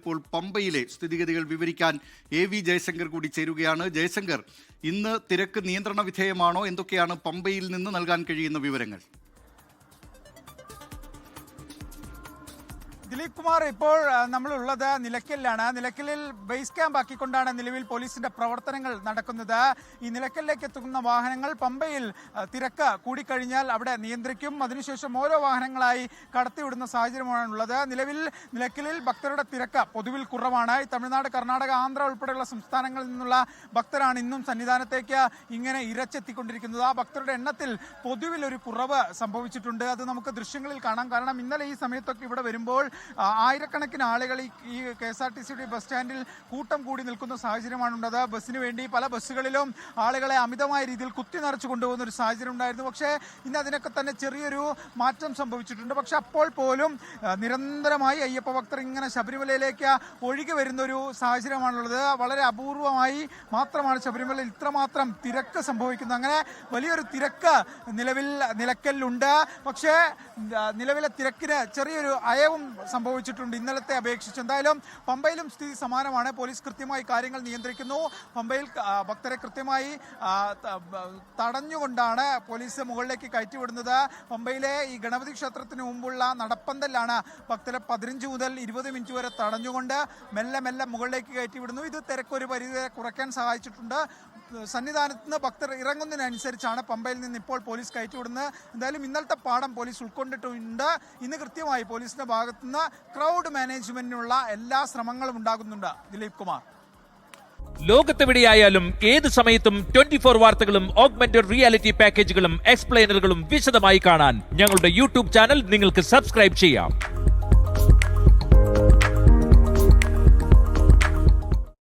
ഇപ്പോൾ പമ്പയിലെ സ്ഥിതിഗതികൾ വിവരിക്കാൻ AV ജയശങ്കർ കൂടി ചേരുകയാണ്. ജയശങ്കർ, ഇന്ന് തിരക്ക് നിയന്ത്രണ വിധേയമാണോ? എന്തൊക്കെയാണ് പമ്പയിൽ നിന്ന് നൽകാൻ കഴിയുന്ന വിവരങ്ങൾ? ദിലീപ് കുമാർ, ഇപ്പോൾ നമ്മളുള്ളത് നിലയ്ക്കലിലാണ്. നിലയ്ക്കലിൽ ബേസ് ക്യാമ്പ് ആക്കിക്കൊണ്ടാണ് നിലവിൽ പോലീസിന്റെ പ്രവർത്തനങ്ങൾ നടക്കുന്നത്. ഈ നിലയ്ക്കലിലേക്ക് എത്തുന്ന വാഹനങ്ങൾ പമ്പയിൽ തിരക്ക് കൂടിക്കഴിഞ്ഞാൽ അവിടെ നിയന്ത്രിക്കും. അതിനുശേഷം ഓരോ വാഹനങ്ങളായി കടത്തിവിടുന്ന സാഹചര്യമാണുള്ളത്. നിലവിൽ നിലയ്ക്കലിൽ ഭക്തരുടെ തിരക്ക് പൊതുവിൽ കുറവാണ്. തമിഴ്നാട്, കർണാടക, ആന്ധ്ര ഉൾപ്പെടെയുള്ള സംസ്ഥാനങ്ങളിൽ നിന്നുള്ള ഭക്തരാണ് ഇന്നും സന്നിധാനത്തേക്ക് ഇങ്ങനെ ഇരച്ചെത്തിക്കൊണ്ടിരിക്കുന്നത്. ആ ഭക്തരുടെ എണ്ണത്തിൽ പൊതുവിൽ ഒരു കുറവ് സംഭവിച്ചിട്ടുണ്ട്. അത് നമുക്ക് ദൃശ്യങ്ങളിൽ കാണാം. കാരണം ഇന്നലെ ഈ സമയത്തൊക്കെ ഇവിടെ വരുമ്പോൾ ആയിരക്കണക്കിന് ആളുകൾ ഈ KSRTC ബസ് സ്റ്റാൻഡിൽ കൂട്ടം കൂടി നിൽക്കുന്ന സാഹചര്യമാണുള്ളത്. ബസ്സിന് വേണ്ടി പല ബസ്സുകളിലും ആളുകളെ അമിതമായ രീതിയിൽ കുത്തി നിറച്ചു കൊണ്ടുപോകുന്ന ഒരു സാഹചര്യം ഉണ്ടായിരുന്നു. പക്ഷേ ഇന്ന് അതിനൊക്കെ തന്നെ ചെറിയൊരു മാറ്റം സംഭവിച്ചിട്ടുണ്ട്. പക്ഷെ അപ്പോൾ പോലും നിരന്തരമായി അയ്യപ്പ ഭക്തർ ഇങ്ങനെ ശബരിമലയിലേക്ക് ഒഴുകി വരുന്ന ഒരു സാഹചര്യമാണുള്ളത്. വളരെ അപൂർവമായി മാത്രമാണ് ശബരിമലയിൽ ഇത്രമാത്രം തിരക്ക് സംഭവിക്കുന്നത്. അങ്ങനെ വലിയൊരു തിരക്ക് നിലവിൽ നിലയ്ക്കലിലുണ്ട്. പക്ഷേ നിലവിലെ തിരക്കിന് ചെറിയൊരു അയവും സംഭവിച്ചിട്ടുണ്ട് ഇന്നലത്തെ അപേക്ഷിച്ച്. എന്തായാലും പമ്പയിലും സ്ഥിതി സമാനമാണ്. പോലീസ് കൃത്യമായി കാര്യങ്ങൾ നിയന്ത്രിക്കുന്നു. പമ്പയിൽ ഭക്തരെ കൃത്യമായി തടഞ്ഞുകൊണ്ടാണ് പോലീസ് മുകളിലേക്ക് കയറ്റിവിടുന്നത്. പമ്പയിലെ ഈ ഗണപതി ക്ഷേത്രത്തിന് മുമ്പുള്ള നടപ്പന്തലാണ് ഭക്തരെ 15 മുതൽ 20 മിനിറ്റ് വരെ തടഞ്ഞുകൊണ്ട് മെല്ലെ മെല്ലെ മുകളിലേക്ക് കയറ്റിവിടുന്നു. ഇത് തിരക്കൊരു പരിധി കുറയ്ക്കാൻ സഹായിച്ചിട്ടുണ്ട്. സന്നിധാനത്ത് നിന്ന് ഭക്തർ ഇറങ്ങുന്നതിനനുസരിച്ചാണ് പമ്പയിൽ നിന്ന് ഇപ്പോൾ പോലീസ് കയറ്റിവിടുന്നത്. എന്തായാലും ഇന്നലത്തെ പാഠം പോലീസ് ഉൾക്കൊണ്ടിട്ടുണ്ട്. ഇന്ന് കൃത്യമായി പോലീസിന്റെ ഭാഗത്തുനിന്ന് ക്രൗഡ് മാനേജ്മെന്റിനുള്ള എല്ലാ ശ്രമങ്ങളും ഉണ്ടാകുന്നുണ്ട്. ദിലീപ് കുമാർ, ലോകത്തെവിടെയായാലും ഏത് സമയത്തും 24 വാർത്തകളും ഓഗ്മെന്റഡ് റിയാലിറ്റി പാക്കേജുകളും എക്സ്പ്ലെയിനറുകളും വിശദമായി കാണാൻ ഞങ്ങളുടെ YouTube ചാനൽ നിങ്ങൾക്ക് സബ്സ്ക്രൈബ് ചെയ്യാം.